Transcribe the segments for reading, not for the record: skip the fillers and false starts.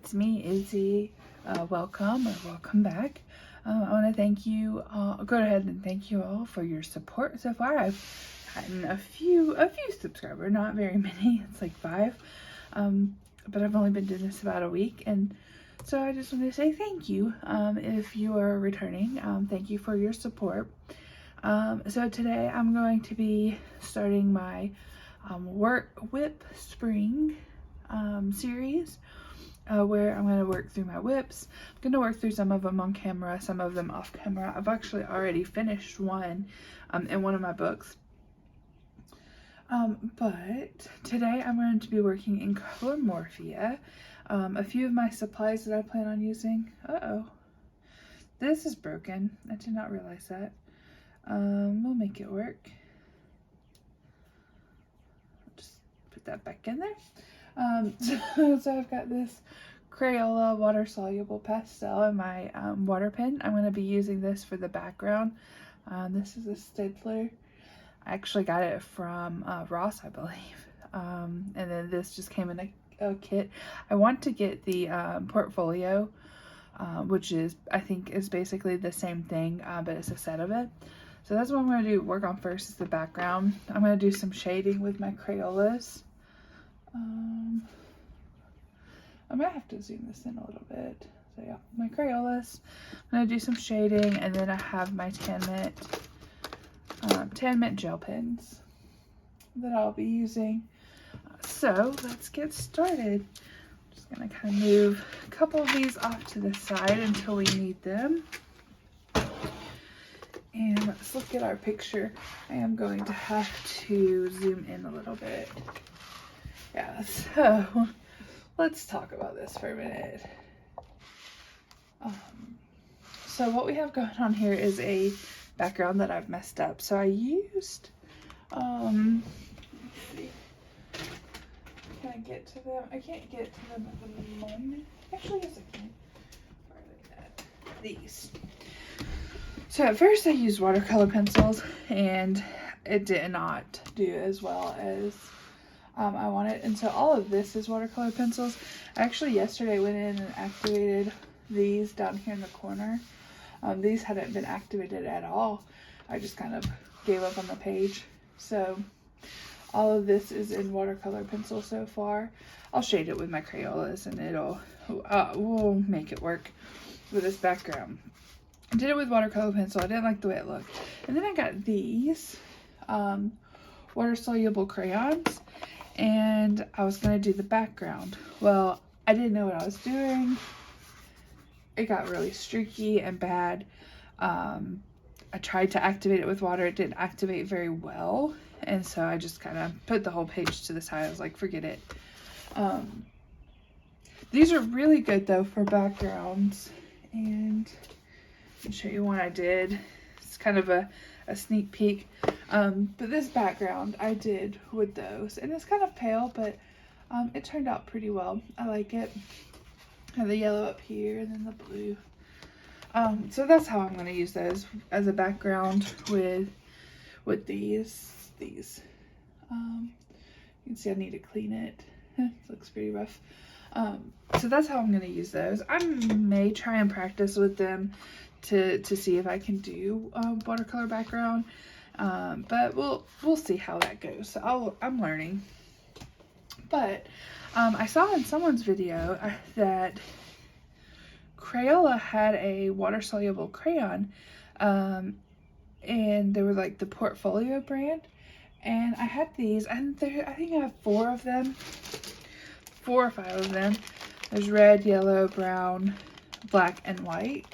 it's me, Izzy. Welcome back. I want to thank you. Go ahead and thank you all for your support so far. I've gotten a few subscribers, not very many. It's like 5, but I've only been doing this about a week, and so I just want to say thank you. If you are returning, thank you for your support. So today I'm going to be starting my whip spring series, where I'm going to work through my whips. I'm going to work through some of them on camera, some of them off camera. I've actually already finished one in one of my books. But today I'm going to be working in Colormorphia. A few of my supplies that I plan on using. This is broken. I did not realize that. We'll make it work. Just put that back in there. So I've got this Crayola water-soluble pastel in my water pen. I'm going to be using this for the background. This is a Stedler. I actually got it from Ross, I believe. And then this just came in a kit. I want to get the portfolio, which is, I think, is basically the same thing, but it's a set of it. So that's what I'm going to work on first, is the background. I'm going to do some shading with my Crayolas. I might have to zoom this in a little bit. So yeah, my Crayolas. I'm going to do some shading, and then I have my Tan Mint gel pens that I'll be using. So let's get started. I'm just going to kind of move a couple of these off to the side until we need them. And let's look at our picture. I am going to have to zoom in a little bit. Yeah, so let's talk about this for a minute. So what we have going on here is a background that I've messed up. So I used, let's see. Can I get to them? I can't get to them at the moment. Actually, yes I can. Where are they at? These. So at first I used watercolor pencils, and it did not do as well as I wanted. And so all of this is watercolor pencils. I actually yesterday went in and activated these down here in the corner. These hadn't been activated at all. I just kind of gave up on the page. So all of this is in watercolor pencil so far. I'll shade it with my Crayolas, and we'll make it work with this background. I did it with watercolor pencil. I didn't like the way it looked. And then I got these water-soluble crayons, and I was going to do the background. Well, I didn't know what I was doing. It got really streaky and bad. I tried to activate it with water. It didn't activate very well. And so I just kind of put the whole page to the side. I was like, forget it. These are really good, though, for backgrounds. And I'll show you one I did. It's kind of a sneak peek. But this background I did with those. And it's kind of pale, but it turned out pretty well. I like it. I have the yellow up here and then the blue. So that's how I'm going to use those as a background with these. You can see I need to clean it. It looks pretty rough. So that's how I'm going to use those. I may try and practice with them to see if I can do watercolor background, but we'll see how that goes. So I'm learning. But I saw in someone's video that Crayola had a water-soluble crayon, and they were like the Portfolio brand, and I had these, and I think I have 4 of them, 4 or 5 of them. There's red, yellow, brown, black, and white,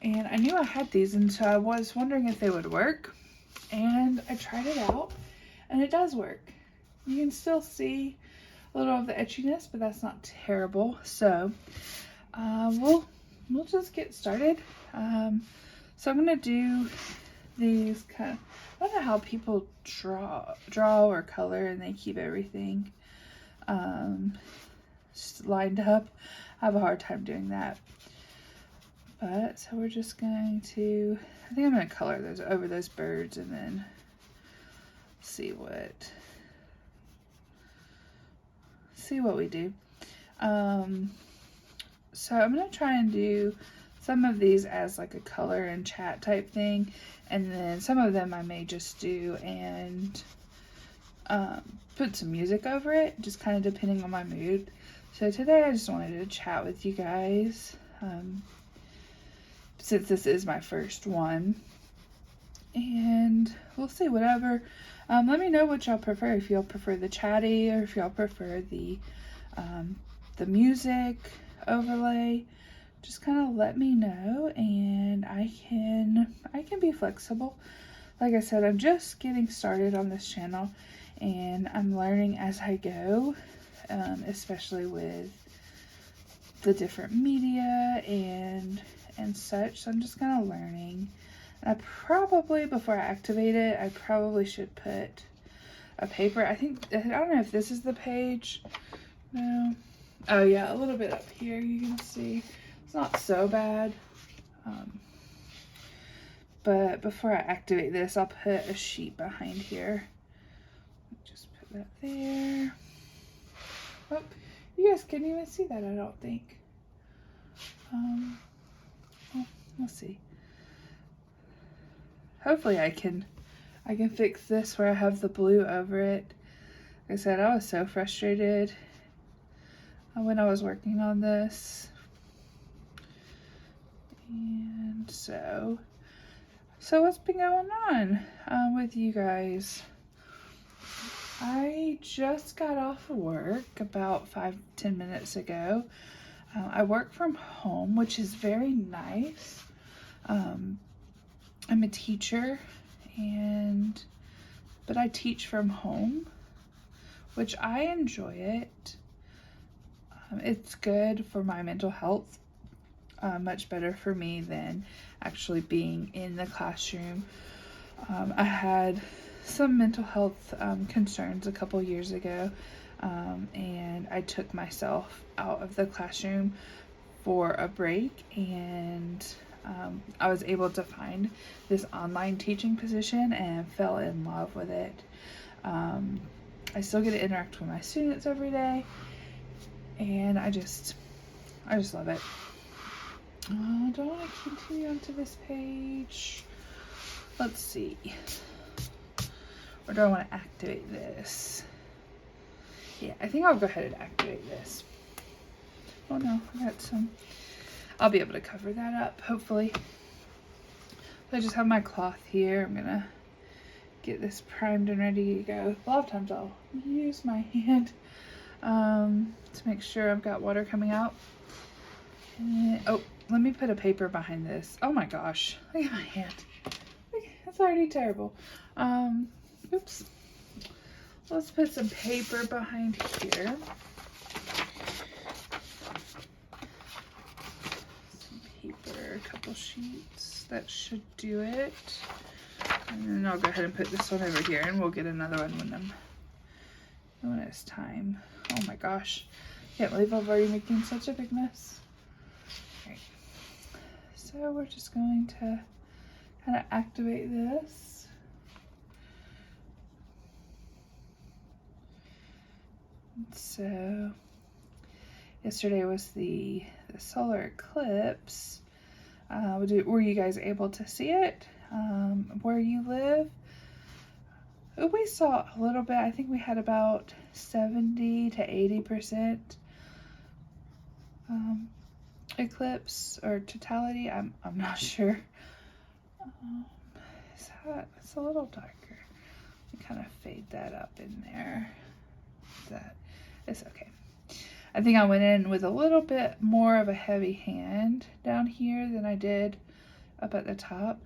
and I knew I had these, and so I was wondering if they would work, and I tried it out, and it does work. You can still see a little of the etchiness, but that's not terrible. So we'll just get started. So I'm gonna do these kind of, I don't know how people draw or color and they keep everything just lined up. I have a hard time doing that. But so we're just going to, I think I'm gonna color those over those birds and then see what we do. So I'm going to try and do some of these as like a color and chat type thing. And then some of them I may just do and put some music over it, just kind of depending on my mood. So today I just wanted to chat with you guys, since this is my first one. And we'll see, whatever. Let me know what y'all prefer, if y'all prefer the chatty or if y'all prefer the music overlay. Just kind of let me know, and I can be flexible. Like I said, I'm just getting started on this channel, and I'm learning as I go, especially with the different media and such. So I'm just kind of learning. And I probably, before I activate it, I probably should put a paper. I don't know if this is the page. No. Oh yeah, a little bit up here you can see. It's not so bad. But before I activate this, I'll put a sheet behind here. Just put that there. Oh, you guys can't even see that, I don't think. Well, we'll see. Hopefully I can fix this where I have the blue over it. Like I said, I was so frustrated when I was working on this. And so what's been going on with you guys? I just got off of work about 5-10 minutes ago. I work from home, which is very nice. I'm a teacher, but I teach from home, which I enjoy it. It's good for my mental health. Much better for me than actually being in the classroom. I had some mental health concerns a couple years ago, and I took myself out of the classroom for a break, and I was able to find this online teaching position and fell in love with it. I still get to interact with my students every day, and I just love it. Don't want to continue onto this page. Let's see. Or do I want to activate this? Yeah, I think I'll go ahead and activate this. Oh no, I got some. I'll be able to cover that up, hopefully. So I just have my cloth here. I'm going to get this primed and ready to go. A lot of times I'll use my hand to make sure I've got water coming out. And, oh, let me put a paper behind this. Oh my gosh, look at my hand. It's already terrible. Oops. Let's put some paper behind here. Some paper, a couple sheets. That should do it. And then I'll go ahead and put this one over here, and we'll get another one when it's time. Oh my gosh. Can't believe I've already making such a big mess. Alright. So we're just going to kind of activate this. So yesterday was the solar eclipse. Were you guys able to see it where you live? We saw a little bit. I think we had about 70 to 80% eclipse or totality. I'm not sure. It's a little darker. Kind of fade that up in there. It's okay. I think I went in with a little bit more of a heavy hand down here than I did up at the top.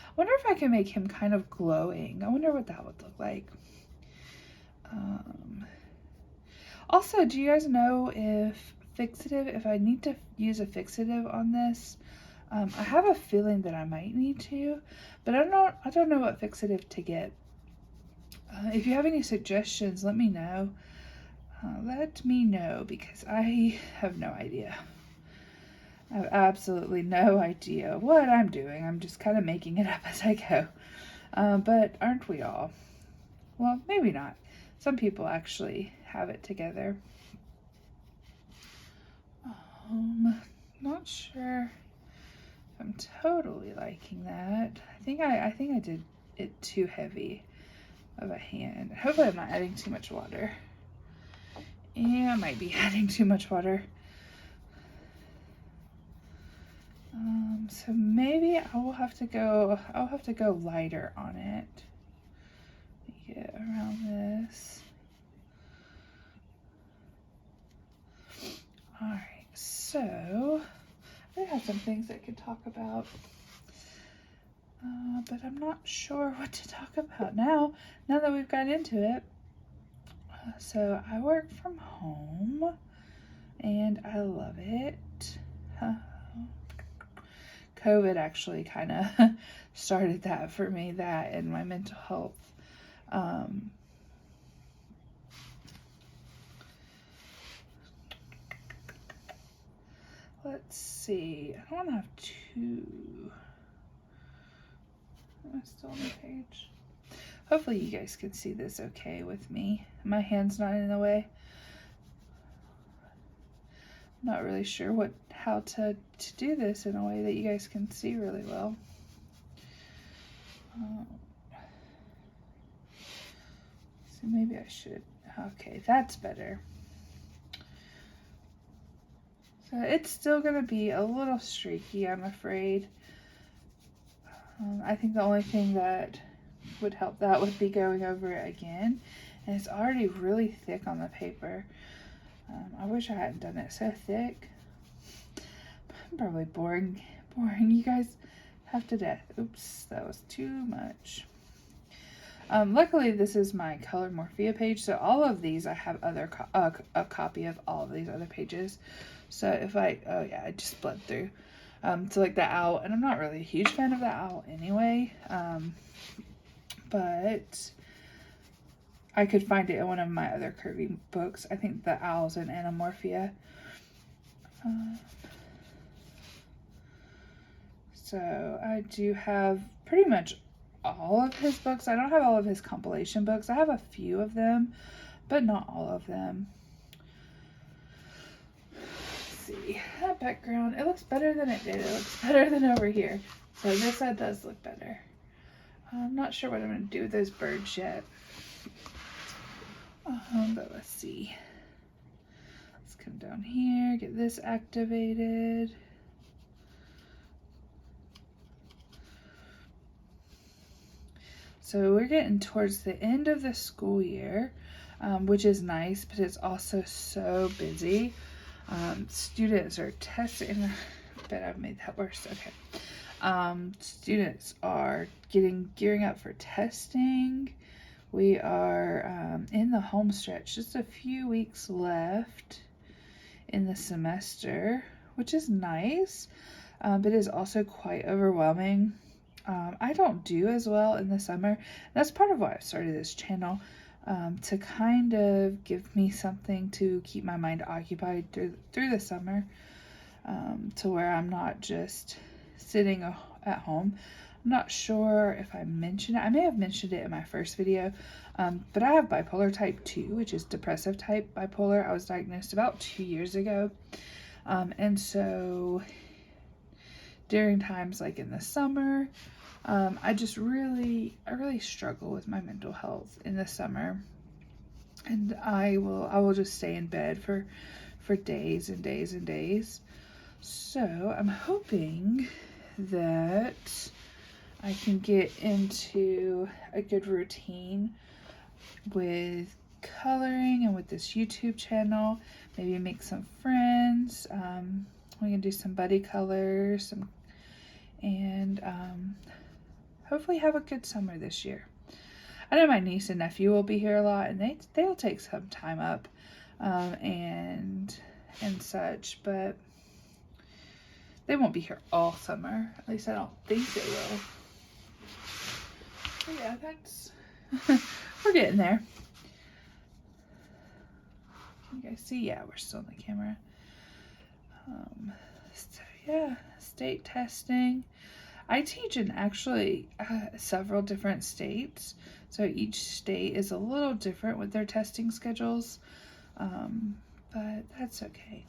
I wonder if I can make him kind of glowing. I wonder what that would look like. Also, do you guys know if I need to use a fixative on this? I have a feeling that I might need to, but I don't know what fixative to get. If you have any suggestions, let me know. Because I have no idea. I have absolutely no idea what I'm doing. I'm just kind of making it up as I go. But aren't we all? Well, maybe not. Some people actually have it together. Not sure if I'm totally liking that. I think I did it too heavy of a hand. Hopefully I'm not adding too much water. Yeah, I might be adding too much water. So maybe I'll have to go lighter on it. Get around this. Alright, so I have some things I could talk about. But I'm not sure what to talk about now that we've got into it. So I work from home and I love it. COVID actually kind of started that for me, that and my mental health. Let's see, I don't have two. Am I still on the page? Hopefully you guys can see this okay with me. My hand's not in the way. I'm not really sure how to do this in a way that you guys can see really well. So maybe I should, okay, that's better. So it's still gonna be a little streaky, I'm afraid. I think the only thing that would help that would be going over it again. And it's already really thick on the paper. I wish I hadn't done it so thick. I'm probably boring you guys half to death. Oops, that was too much. Luckily, this is my Colormorphia page, so all of these I have a copy of all of these other pages. So if oh yeah, I just bled through. So like the owl, and I'm not really a huge fan of the owl anyway, but I could find it in one of my other Kerby books. I think the owl's in Anamorphia. So I do have pretty much all of his books. I don't have all of his compilation books. I have a few of them, but not all of them. Let's see, that background, it looks better than it did. It looks better than over here. So this side does look better. I'm not sure what I'm going to do with those birds yet. But let's see. Let's come down here, get this activated. So we're getting towards the end of the school year, which is nice, but it's also so busy. Students are testing. I bet I've made that worse. Okay. Students are gearing up for testing. We are in the home stretch, just a few weeks left in the semester, which is nice, but is also quite overwhelming. I don't do as well in the summer. That's part of why I started this channel, to kind of give me something to keep my mind occupied through the summer, to where I'm not just sitting at home. I'm not sure if I mentioned it. I may have mentioned it in my first video, but I have bipolar type 2, which is depressive type bipolar. I was diagnosed about 2 years ago, and so during times like in the summer, I really struggle with my mental health in the summer, and I will just stay in bed for days and days and days. So I'm hoping that I can get into a good routine with coloring and with this YouTube channel. Maybe make some friends. We can do some buddy colors, and hopefully have a good summer this year. I know my niece and nephew will be here a lot, and they'll take some time up and such, but they won't be here all summer. At least I don't think they will. But yeah, that's we're getting there. Can you guys see? Yeah, we're still in the camera. So yeah, state testing. I teach in actually several different states, so each state is a little different with their testing schedules, but that's okay.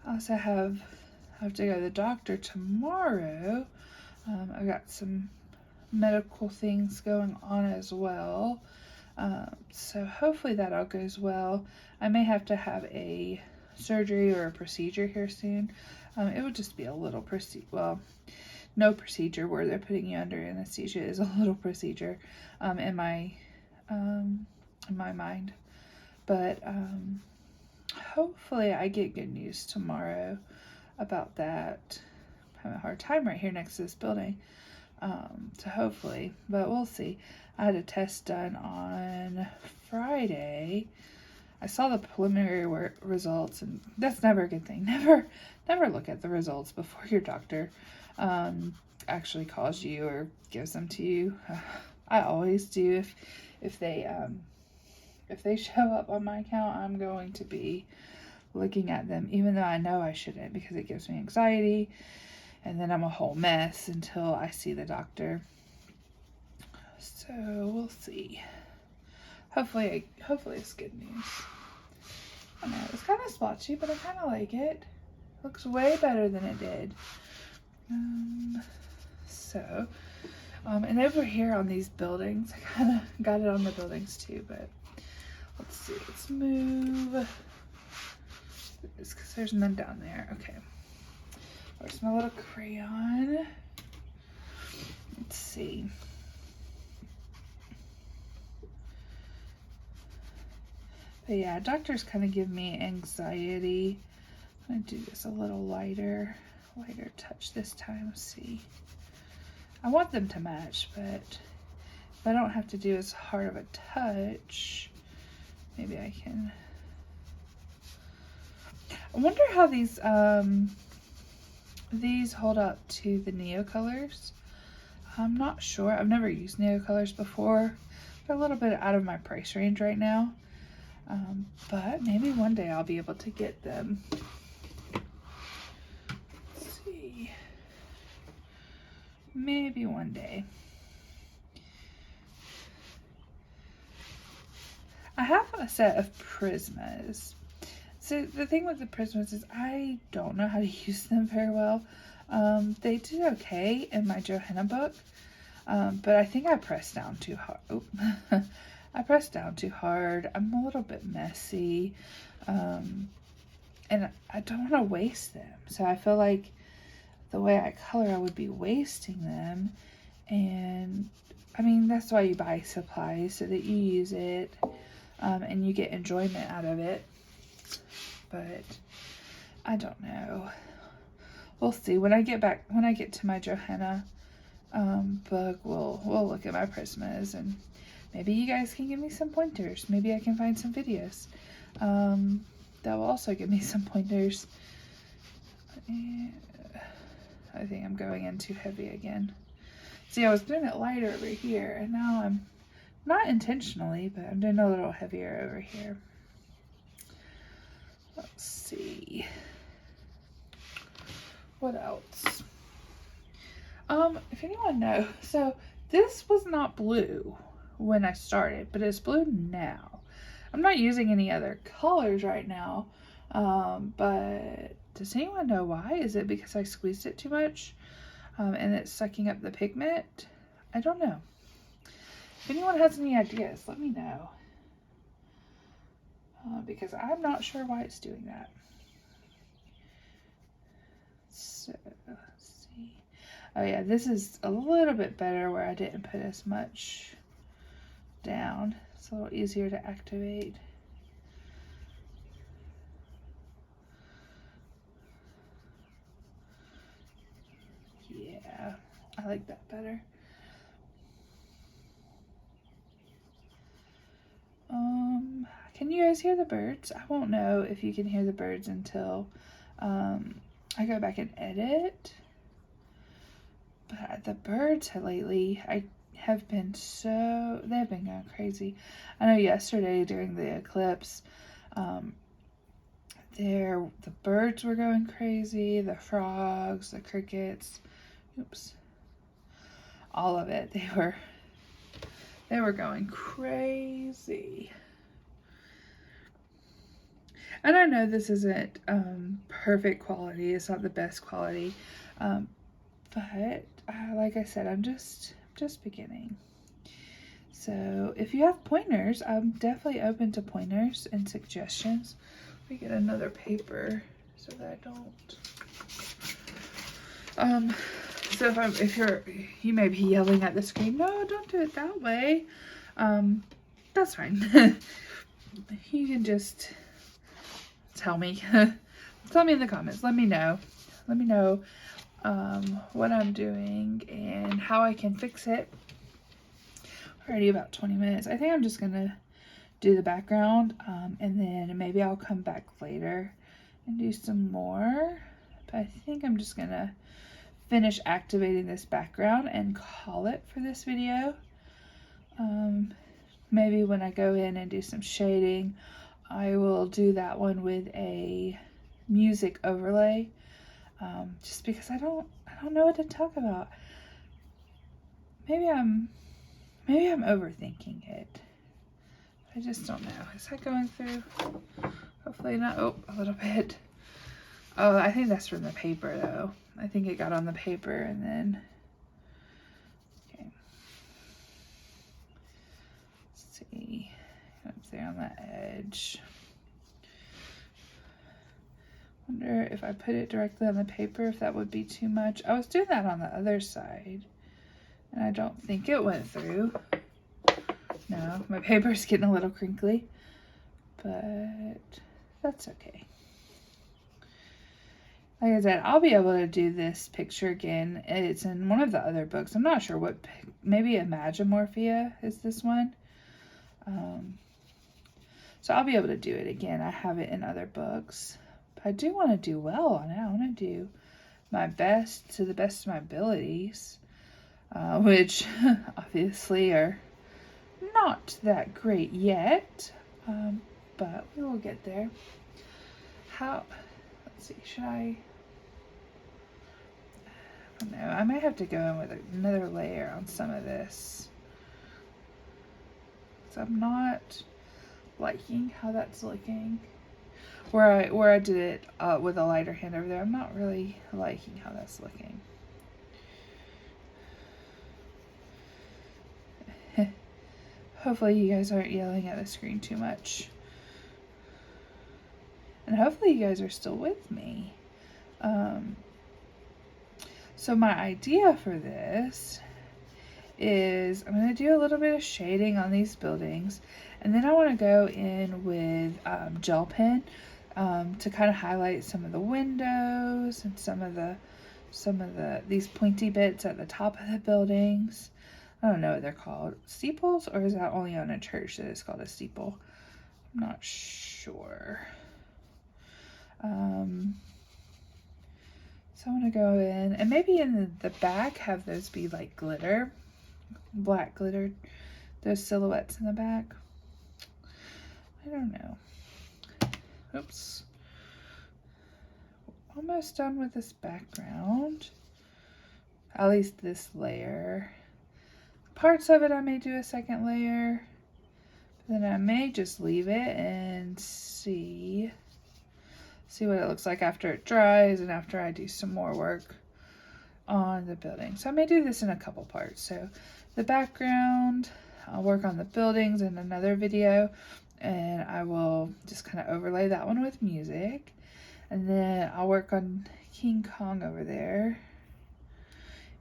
I also have to go to the doctor tomorrow. I've got some medical things going on as well. So hopefully that all goes well. I may have to have a surgery or a procedure here soon. It would just be a little well, no procedure where they're putting you under anesthesia is a little procedure in my mind. But hopefully I get good news tomorrow about that. I'm having a hard time right here next to this building. So hopefully, but we'll see. I had a test done on Friday. I saw the preliminary results, and that's never a good thing. Never look at the results before your doctor actually calls you or gives them to you. I always do. If they show up on my account, I'm going to be looking at them, even though I know I shouldn't, because it gives me anxiety, and then I'm a whole mess until I see the doctor. So we'll see. Hopefully it's good news. I know it's kind of splotchy, but I kind of like it. Looks way better than it did. And over here on these buildings, I kind of got it on the buildings too, but let's see. Let's move this because there's none down there. Okay. Where's my little crayon? Let's see. But yeah, doctors kind of give me anxiety. I'm going to do this a little lighter touch this time. Let's see. I want them to match, but if I don't have to do as hard of a touch, maybe I can. I wonder how these hold up to the Neo colors. I'm not sure. I've never used Neo colors before. They're a little bit out of my price range right now. But maybe one day I'll be able to get them. Let's see. Maybe one day. I have a set of Prismas. So the thing with the Prismas is I don't know how to use them very well. They did okay in my Johanna book, but I think I pressed down too hard. Oh. I pressed down too hard. I'm a little bit messy, and I don't want to waste them. So I feel like the way I color, I would be wasting them. And I mean, that's why you buy supplies, so that you use it, and you get enjoyment out of it. But I don't know. We'll see. When I get to my Johanna book, we'll look at my Prismas, and maybe you guys can give me some pointers. Maybe I can find some videos that will also give me some pointers. I think I'm going in too heavy again. See, I was doing it lighter over here, and now I'm not intentionally, but I'm doing a little heavier over here. Let's see. What else? If anyone knows, so this was not blue when I started, but it's blue now. I'm not using any other colors right now, but does anyone know why? Is it because I squeezed it too much and it's sucking up the pigment? I don't know. If anyone has any ideas, let me know, because I'm not sure why it's doing that. So let's see. Oh yeah, this is a little bit better where I didn't put as much down. It's a little easier to activate. Yeah, I like that better. Can you guys hear the birds? I won't know if you can hear the birds until I go back and edit. But the birds lately, they have been going crazy. I know yesterday during the eclipse, the birds were going crazy, the frogs, the crickets, all of it. They were going crazy. And I know this isn't perfect quality. It's not the best quality. But like I said, I'm just beginning. So if you have pointers, I'm definitely open to pointers and suggestions. Let me get another paper so that I don't. So if you may be yelling at the screen, no, don't do it that way. That's fine. You can just tell me. Tell me in the comments. Let me know. Let me know what I'm doing and how I can fix it. Already about 20 minutes. I think I'm just gonna do the background and then maybe I'll come back later and do some more. But I think I'm just gonna finish activating this background and call it for this video. Maybe when I go in and do some shading, I will do that one with a music overlay. Just because I don't know what to talk about. Maybe I'm overthinking it. I just don't know. Is that going through? Hopefully not. Oh, a little bit. Oh, I think that's from the paper though. I think it got on the paper and then. Okay. Let's see. Up there on that edge. Wonder if I put it directly on the paper, if that would be too much. I was doing that on the other side, and I don't think it went through. No, my paper's getting a little crinkly, but that's okay. Like I said, I'll be able to do this picture again. It's in one of the other books. I'm not sure what, maybe Colormorphia is this one. So I'll be able to do it again. I have it in other books. But I do want to do well on it. I want to do my best to the best of my abilities, which obviously are not that great yet, but we will get there. Let's see, should I don't know, I might have to go in with another layer on some of this. So I'm not liking how that's looking. Where I did it with a lighter hand over there, I'm not really liking how that's looking. Hopefully you guys aren't yelling at the screen too much. And hopefully you guys are still with me. So my idea for this is I'm going to do a little bit of shading on these buildings. And then I want to go in with gel pen to kind of highlight some of the windows and some of these pointy bits at the top of the buildings. I don't know what they're called. Steeples? Or is that only on a church that it's called a steeple? I'm not sure. So I want to go in and maybe in the back have those be like glitter, black glitter, those silhouettes in the back. I don't know. Oops. Almost done with this background. At least this layer. Parts of it I may do a second layer. Then I may just leave it and see what it looks like after it dries and after I do some more work on the building. So I may do this in a couple parts. So the background, I'll work on the buildings in another video, and I will just kind of overlay that one with music. And then I'll work on King Kong over there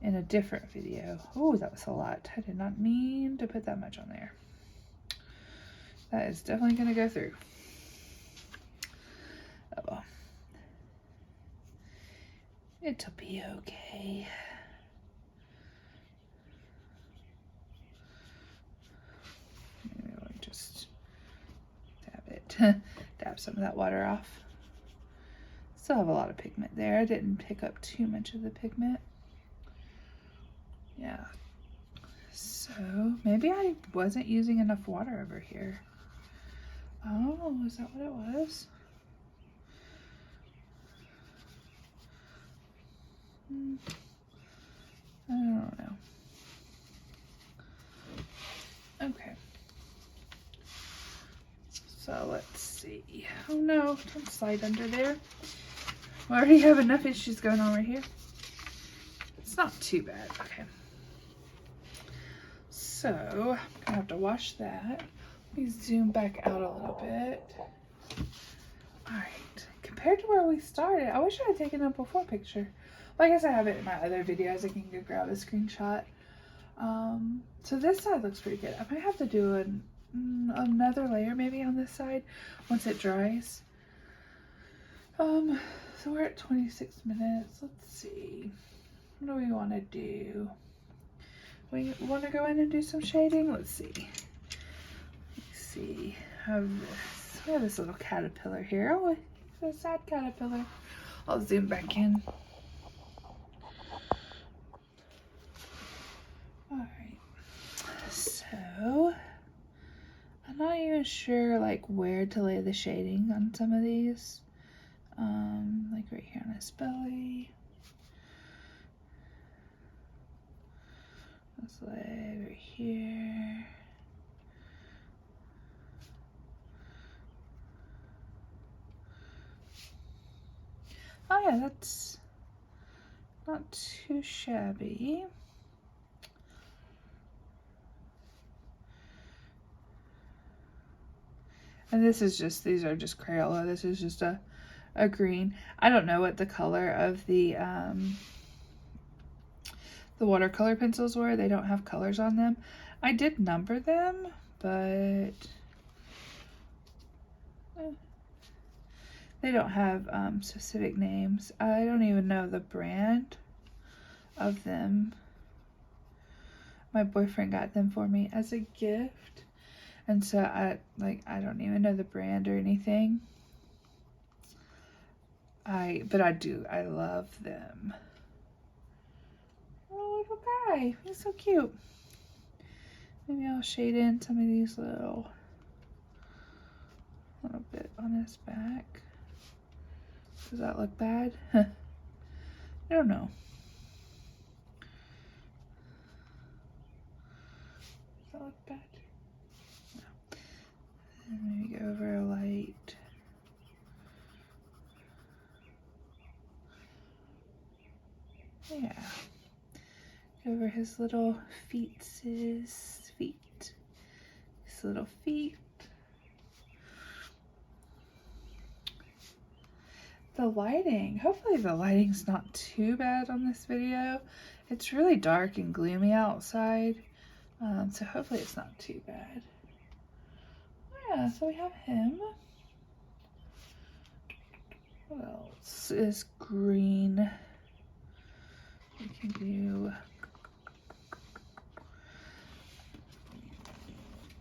in a different video. Oh, that was a lot. I did not mean to put that much on there. That is definitely going to go through. Oh well. It'll be okay. Maybe I'll just dab it. Dab some of that water off. Still have a lot of pigment there. I didn't pick up too much of the pigment. Yeah. So maybe I wasn't using enough water over here. Oh, is that what it was? I don't know. Okay. So let's see. see. Oh no, don't slide under there. We already have enough issues going on right here. It's not too bad. Okay. So, I'm gonna have to wash that. Let me zoom back out a little bit. Alright. Compared to where we started, I wish I had taken a before picture. Well, I guess I have it in my other videos. I can go grab a screenshot. So this side looks pretty good. I might have to do another layer maybe on this side once it dries. So we're at 26 minutes. Let's see. What do we want to do? We want to go in and do some shading? Let's see. Let's see. We have this little caterpillar here. Oh, it's a sad caterpillar. I'll zoom back in. Alright. So, I'm not even sure like where to lay the shading on some of these. Like right here on his belly. This leg right here. Oh yeah, that's not too shabby. And this is just, these are just Crayola. This is just a green. I don't know what the color of the watercolor pencils were. They don't have colors on them. I did number them, but they don't have specific names. I don't even know the brand of them. My boyfriend got them for me as a gift. And so I don't even know the brand or anything. But I love them. Oh, little guy, he's so cute. Maybe I'll shade in some of these little bit on his back. Does that look bad? I don't know. Does that look bad? No. And maybe go over a light. Yeah. Go over his little feet. His little feet. The lighting. Hopefully the lighting's not too bad on this video. It's really dark and gloomy outside. So hopefully it's not too bad. Yeah, so we have him. What else is green? We can do,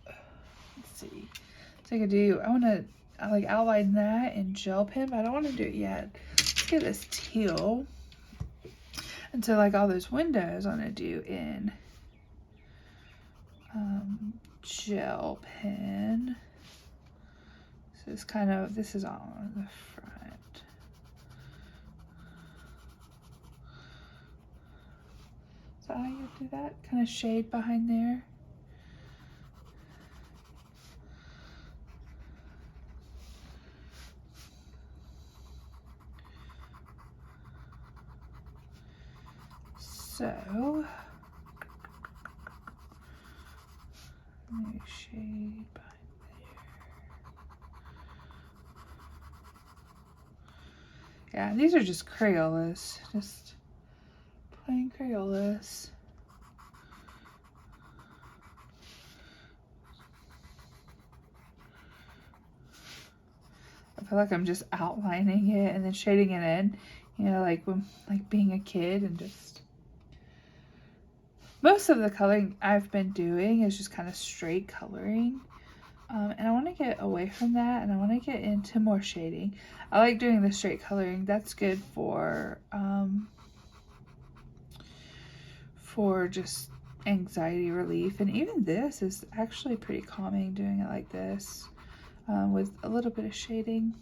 let's see. So I could do, I want to like outline that in gel pen, but I don't want to do it yet. Let's get this teal. And so like all those windows I want to do in gel pen. So it's kind of, this is all on the front. So how you do that? Kind of shade behind there. So, maybe shade behind there. Yeah, these are just Crayolas, just plain Crayolas. I feel like I'm just outlining it and then shading it in, you know, like when, like being a kid, and just most of the coloring I've been doing is just kind of straight coloring. And I want to get away from that, and I want to get into more shading. I like doing the straight coloring. That's good for just anxiety relief. And even this is actually pretty calming, doing it like this with a little bit of shading.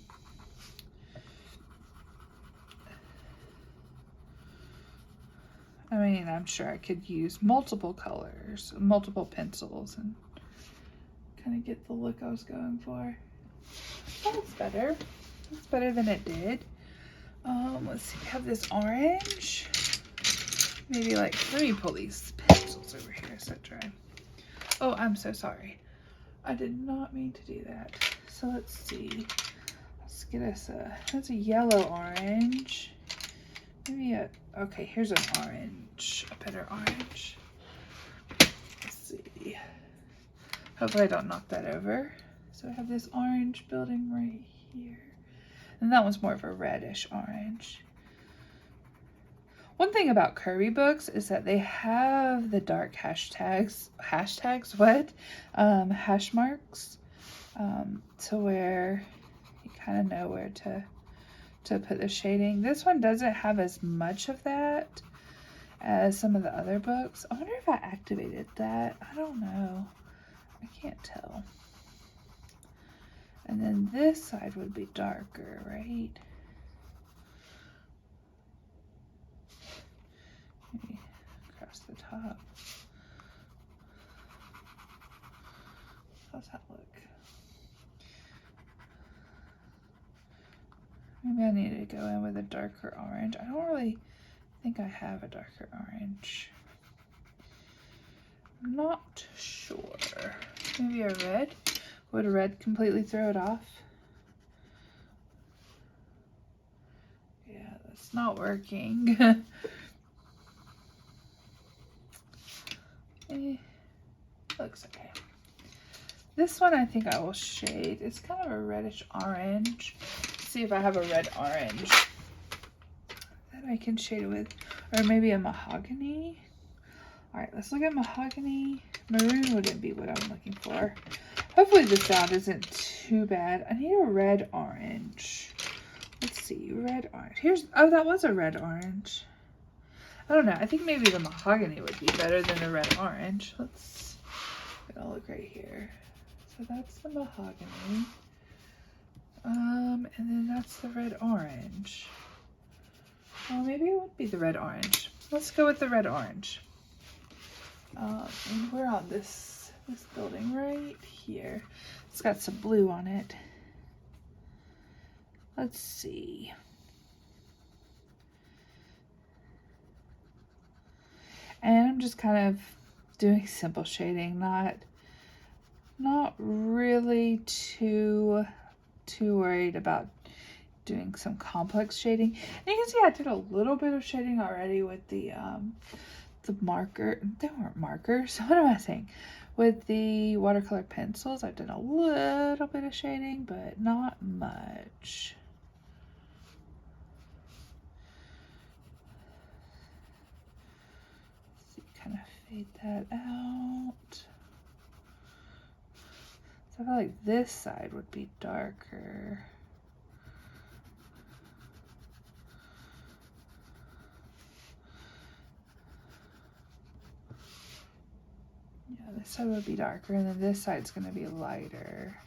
I mean, I'm sure I could use multiple colors, multiple pencils, and kind of get the look I was going for. That's better. That's better than it did. Let's see, we have this orange. Maybe like, let me pull these pencils over here so dry. Oh, I'm so sorry. I did not mean to do that. So let's see. Let's get us that's a yellow orange. Maybe okay, here's an orange, a better orange. Let's see. Hopefully I don't knock that over. So I have this orange building right here. And that one's more of a reddish orange. One thing about Kerby books is that they have the dark hashtags, what? Hash marks, to where you kind of know where to put the shading. This one doesn't have as much of that as some of the other books. I wonder if I activated that. I don't know. I can't tell. And then this side would be darker, right? Maybe across the top. How's that look? Maybe I need to go in with a darker orange. I don't really think I have a darker orange. I'm not sure. Maybe a red? Would a red completely throw it off? Yeah, that's not working. Looks okay. This one I think I will shade. It's kind of a reddish orange. Let's see if I have a red orange that I can shade it with. Or maybe a mahogany. Alright, let's look at mahogany. Maroon wouldn't be what I'm looking for. Hopefully the sound isn't too bad. I need a red orange. Let's see, red orange. Here's, oh, that was a red orange. I don't know. I think maybe the mahogany would be better than the red orange. Let's look right here. So that's the mahogany. And then that's the red orange. Well, maybe it would be the red orange. Let's go with the red orange. And we're on this building right here. It's got some blue on it. Let's see. And I'm just kind of doing simple shading, not really too worried about doing some complex shading. And you can see I did a little bit of shading already with the marker. They weren't markers. What am I saying? With the watercolor pencils, I've done a little bit of shading, but not much. Let's see, kind of fade that out. So I feel like this side would be darker. Yeah, this side would be darker, and then this side's going to be lighter.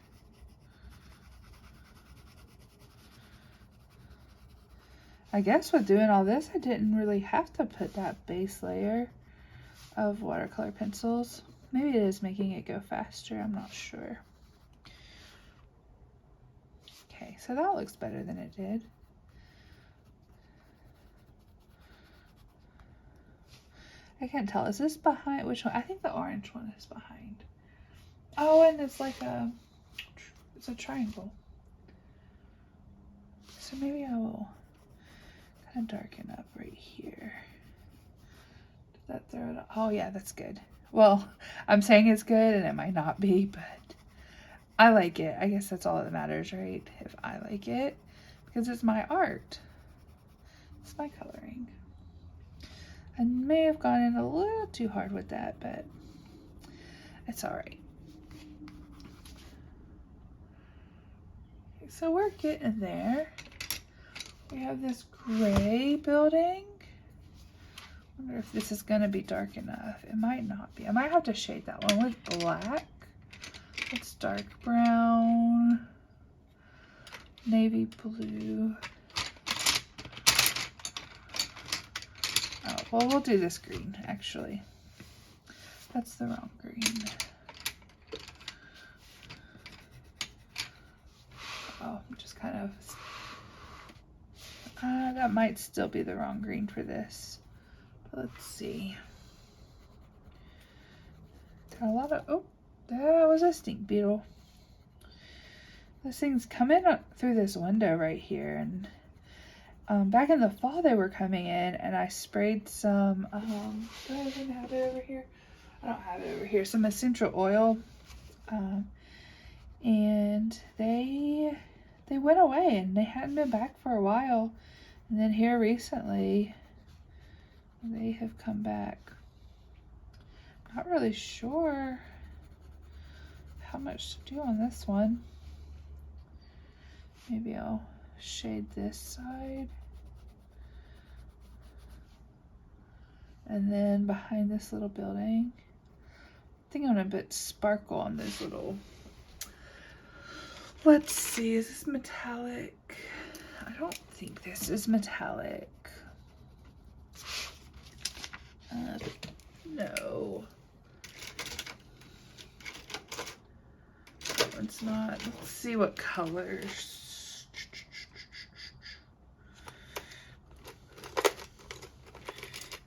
I guess with doing all this, I didn't really have to put that base layer of watercolor pencils. Maybe it is making it go faster, I'm not sure. Okay, so that looks better than it did. I can't tell. Is this behind? Which one? I think the orange one is behind. Oh, and it's like it's a triangle. So maybe I will kind of darken up right here. Did that throw it off? Oh yeah, that's good. Well, I'm saying it's good and it might not be, but I like it. I guess that's all that matters, right? If I like it, because it's my art. It's my coloring. I may have gone in a little too hard with that, but it's all right. Okay, so we're getting there. We have this gray building. I wonder if this is gonna be dark enough. It might not be. I might have to shade that one with black. It's dark brown, navy blue. Oh, well, we'll do this green, actually. That's the wrong green. Oh, just kind of, that might still be the wrong green for this. But let's see. Got a lot of, oh, that was a stink beetle. Those things come in through this window right here, and back in the fall they were coming in, and I sprayed some, do I even have it over here? I don't have it over here. Some essential oil, and they went away, and they hadn't been back for a while, and then here recently they have come back. Not really sure how much to do on this one. Maybe I'll shade this side. And then behind this little building, I think I'm gonna put sparkle on this little, let's see, is this metallic? I don't think this is metallic. No. That one's not. Let's see what colors.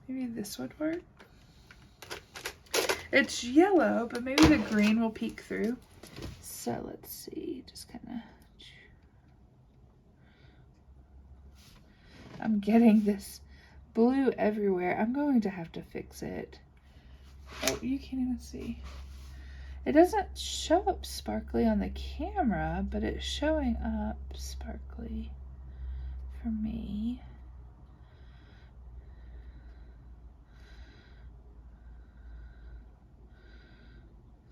Maybe this would work. It's yellow, but maybe the green will peek through. So let's see, just kind of. I'm getting this blue everywhere. I'm going to have to fix it. Oh, you can't even see. It doesn't show up sparkly on the camera, but it's showing up sparkly for me.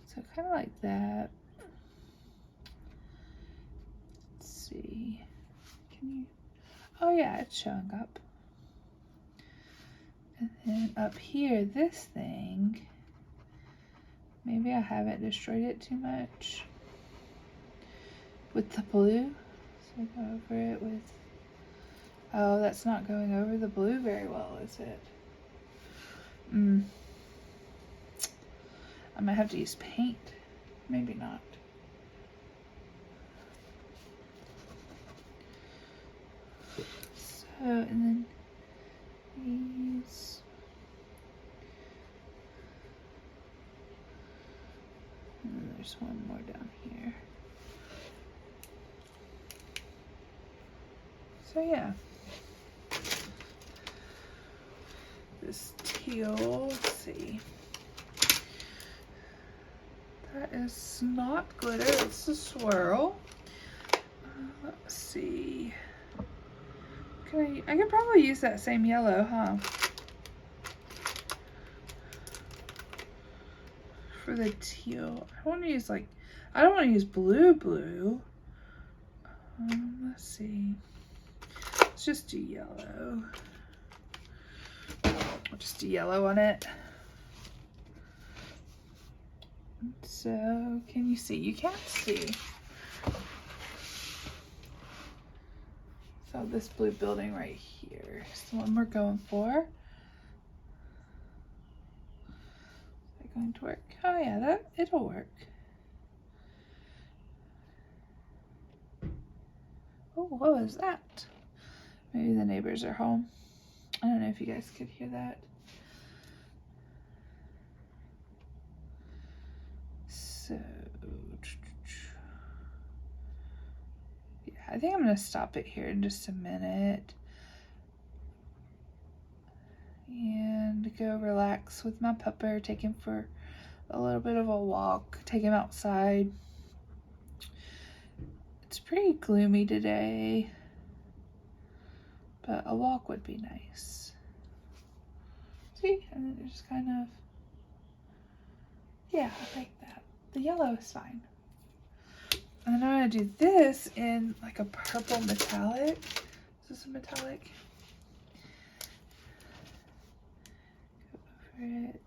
So kind of like that. Let's see. Can you? Oh yeah, it's showing up. And then up here, this thing, maybe I haven't destroyed it too much with the blue. So go over it with, oh, that's not going over the blue very well, is it? I might have to use paint. Maybe not. So, and then these. And then there's one more down here. So yeah. This teal, let's see. That is not glitter, it's a swirl. Let's see. I could probably use that same yellow, huh? For the teal. I want to use like, I don't want to use blue. Let's see. Let's just do yellow. I'll just do yellow on it. So, can you see? You can't see. So this blue building right here is the one we're going for. Is that going to work? Oh yeah, it'll work. Oh, what was that? Maybe the neighbors are home. I don't know if you guys could hear that. So, yeah, I think I'm gonna stop it here in just a minute and go relax with my pupper, take him for a little bit of a walk, take him outside. It's pretty gloomy today, but a walk would be nice. See, and then just kind of, yeah, I like that. The yellow is fine. And then I'm gonna do this in like a purple metallic. Is this a metallic? Go over it.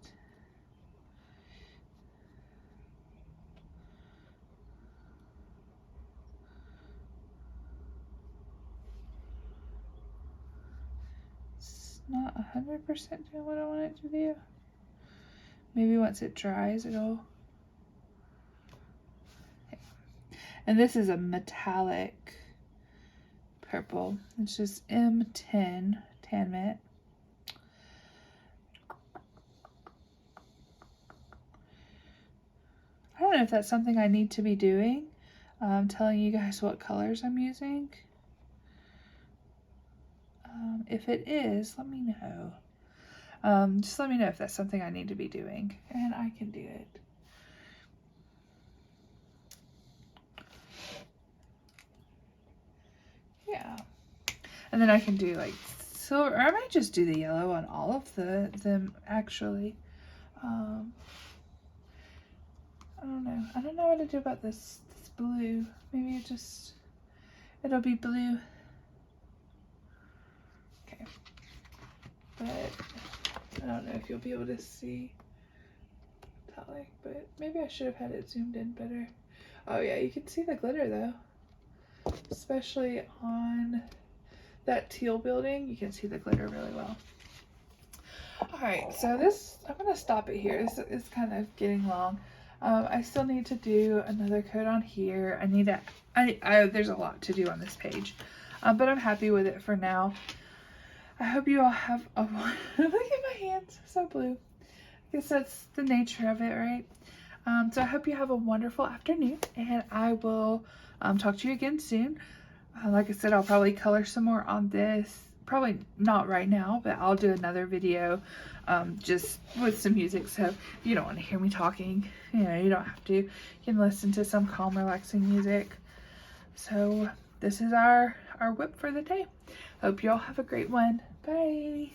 It's not 100% doing what I want it to do. Maybe once it dries, it'll. And this is a metallic purple. It's just M10 Tan Mitt. I don't know if that's something I need to be doing. Telling you guys what colors I'm using. If it is, let me know. Just let me know if that's something I need to be doing, and I can do it. Yeah. And then I can do like silver, or I might just do the yellow on all of them actually. I don't know. I don't know what to do about this blue. Maybe it'll be blue. Okay. But I don't know if you'll be able to see metallic, but maybe I should have had it zoomed in better. Oh yeah, you can see the glitter though. Especially on that teal building, you can see the glitter really well. Alright, so this, I'm going to stop it here. This is kind of getting long. I still need to do another coat on here. I need to, there's a lot to do on this page. But I'm happy with it for now. I hope you all have a, look at my hands, so blue. I guess that's the nature of it, right? So I hope you have a wonderful afternoon, and I will talk to you again soon. Like I said, I'll probably color some more on this. Probably not right now, but I'll do another video just with some music. So if you don't want to hear me talking, you know, you don't have to. You can listen to some calm, relaxing music. So this is our whip for the day. Hope you all have a great one. Bye.